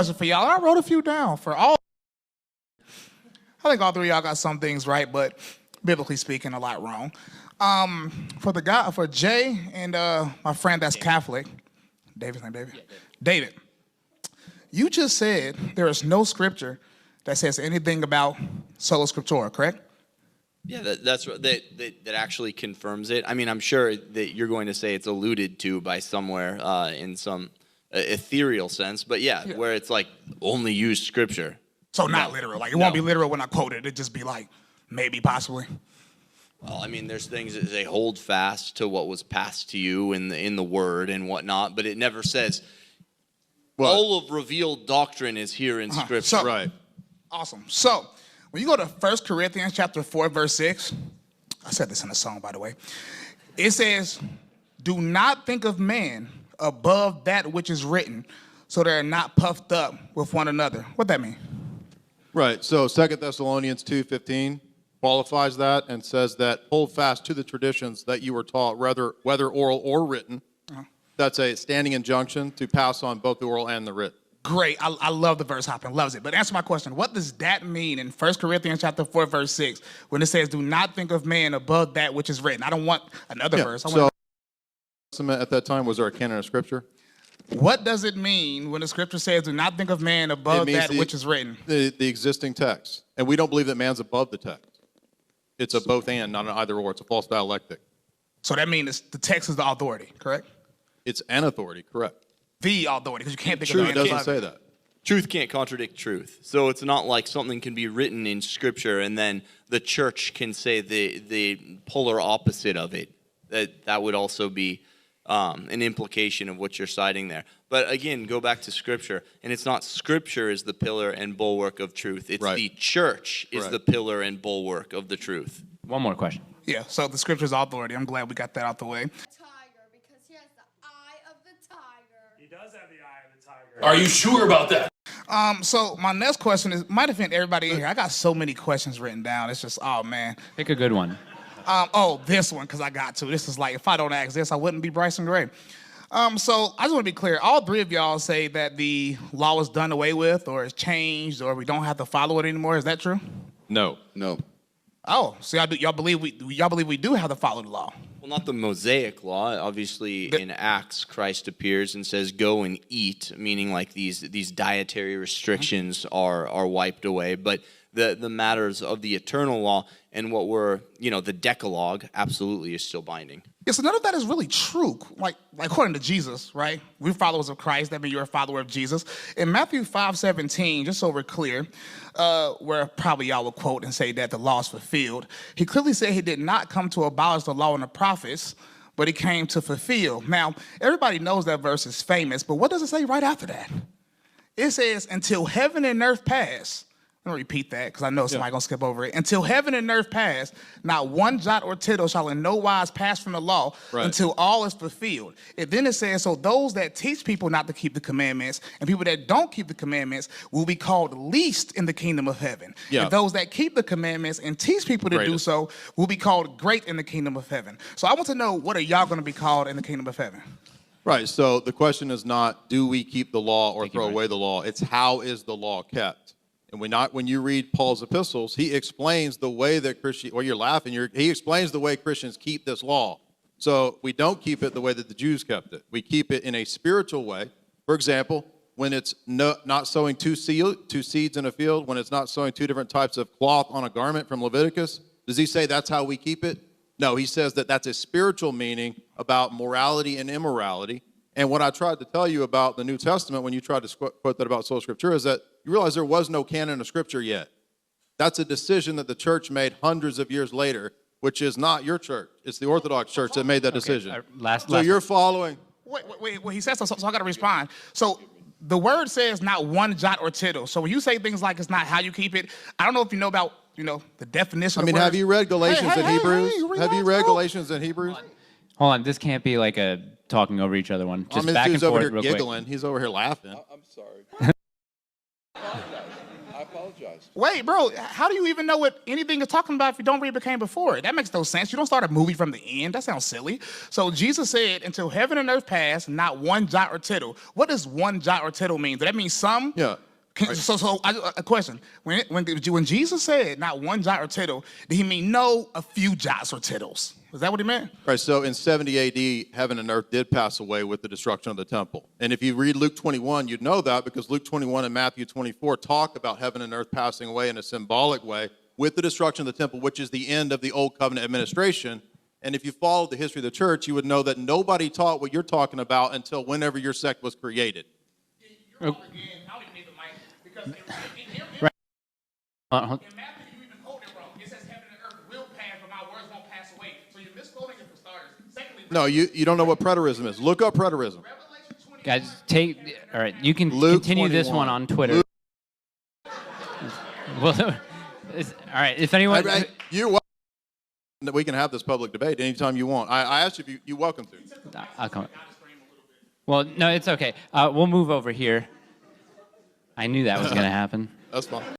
question for y'all. I wrote a few down for all. I think all three of y'all got some things right, but biblically speaking, a lot wrong. For Jay and my friend that's Catholic, David's name David? Yeah, David, you just said there is no scripture that says anything about Sola Scriptura, correct? Yeah, that's that actually confirms it. I mean, I'm sure that you're going to say it's alluded to by somewhere in some ethereal sense, but yeah, where it's like only use scripture. So not literal. Like it won't be literal when I quote it. It'd just be like maybe, possibly. Well, I mean, there's things that they hold fast to what was passed to you in the word and whatnot, but it never says all of revealed doctrine is here in scripture. So, right. Awesome. So when you go to 1 Corinthians chapter 4, verse 6, I said this in a song, by the way. It says, "Do not think of man above that which is written, so they are not puffed up with one another." What that mean? Right. So 2 Thessalonians 2:15 qualifies that and says that hold fast to the traditions that you were taught, whether oral or written. That's a standing injunction to pass on both the oral and the written. Great. I love the verse hopping. Loves it. But answer my question. What does that mean in 1 Corinthians chapter 4, verse 6, when it says, "Do not think of man above that which is written"? I don't want another verse. At that time, was there a canon of scripture? What does it mean when the scripture says, "Do not think of man above that which is written"? The existing text. And we don't believe that man's above the text. It's a both and, not an either or. It's a false dialectic. So that means the text is the authority, correct? It's an authority, correct. The authority, because you can't think of man. Truth doesn't say that. Truth can't contradict truth. So it's not like something can be written in scripture and then the church can say the polar opposite of it. That would also be an implication of what you're citing there. But again, go back to scripture, and it's not scripture is the pillar and bulwark of truth. It's the church is the pillar and bulwark of the truth. One more question. Yeah, so the scripture is authority. I'm glad we got that out the way. Tiger, because he has the eye of the tiger. He does have the eye of the tiger. Are you sure about that? So my next question might offend everybody in here. I got so many questions written down. It's just, oh man. Pick a good one. This one, because I got to. This is like, if I don't ask this, I wouldn't be Bryson Gray. So I just want to be clear. All three of y'all say that the law is done away with or is changed or we don't have to follow it anymore. Is that true? No. Oh, so y'all believe we do have to follow the law? Well, not the Mosaic law. Obviously, in Acts, Christ appears and says, "Go and eat," meaning like these dietary restrictions are wiped away. But the matters of the eternal law and what were, the Decalogue absolutely is still binding. Yeah, so none of that is really true. Like according to Jesus, right? We're followers of Christ. That means you're a follower of Jesus. In Matthew 5:17, just so we're clear, where probably y'all will quote and say that the law is fulfilled, he clearly said he did not come to abolish the law and the prophets, but he came to fulfill. Now, everybody knows that verse is famous, but what does it say right after that? It says, "Until heaven and earth pass." I'm going to repeat that because I know somebody's going to skip over it. "Until heaven and earth pass, not one jot or tittle shall in no wise pass from the law until all is fulfilled." And then it says, "So those that teach people not to keep the commandments and people that don't keep the commandments will be called least in the kingdom of heaven. And those that keep the commandments and teach people to do so will be called great in the kingdom of heaven." So I want to know, what are y'all going to be called in the kingdom of heaven? Right. So the question is not, do we keep the law or throw away the law? It's how is the law kept? And when you read Paul's epistles, he explains the way that you're laughing. He explains the way Christians keep this law. So we don't keep it the way that the Jews kept it. We keep it in a spiritual way. For example, when it's not sowing two seeds in a field, when it's not sowing two different types of cloth on a garment from Leviticus, does he say that's how we keep it? No, he says that that's a spiritual meaning about morality and immorality. And what I tried to tell you about the New Testament when you tried to quote that about Sola Scriptura is that you realize there was no canon of Scripture yet. That's a decision that the church made hundreds of years later, which is not your church. It's the Orthodox Church that made that decision. So you're following. Wait, he says so I got to respond. So the word says not one jot or tittle. So when you say things like it's not how you keep it, I don't know if you know about, the definition of words. Have you read Galatians and Hebrews? Have you read Galatians and Hebrews? Hold on, this can't be like a talking over each other one. Just back and forth over here real giggling. quick. He's over here laughing. I'm sorry. I apologize. Wait, bro, how do you even know what anything is talking about if you don't read what came before it? That makes no sense. You don't start a movie from the end. That sounds silly. So Jesus said, until heaven and earth pass, not one jot or tittle. What does one jot or tittle mean? Does that mean some? Yeah. A question. When Jesus said not one jot or tittle, did he mean a few jots or tittles? Is that what he meant? Right, so in 70 AD, heaven and earth did pass away with the destruction of the temple. And if you read Luke 21, you'd know that because Luke 21 and Matthew 24 talk about heaven and earth passing away in a symbolic way with the destruction of the temple, which is the end of the Old Covenant administration. And if you followed the history of the church, you would know that nobody taught what you're talking about until whenever your sect was created. You're wrong again. I don't even need the mic. Because Right. in Matthew, you even quoted it wrong. It says heaven and earth will pass, but my words won't pass away. So you're misquoting it for starters. Secondly, No, you don't know what preterism is. Look up preterism. Revelation 20. Guys, all right, you can Luke continue this 21. one on Twitter. Well, all right, if anyone... You're welcome. That we can have this public debate anytime you want. I asked you if you're welcome to. I'll come. Well, no, it's okay. We'll move over here. I knew that was going to happen. That's fine.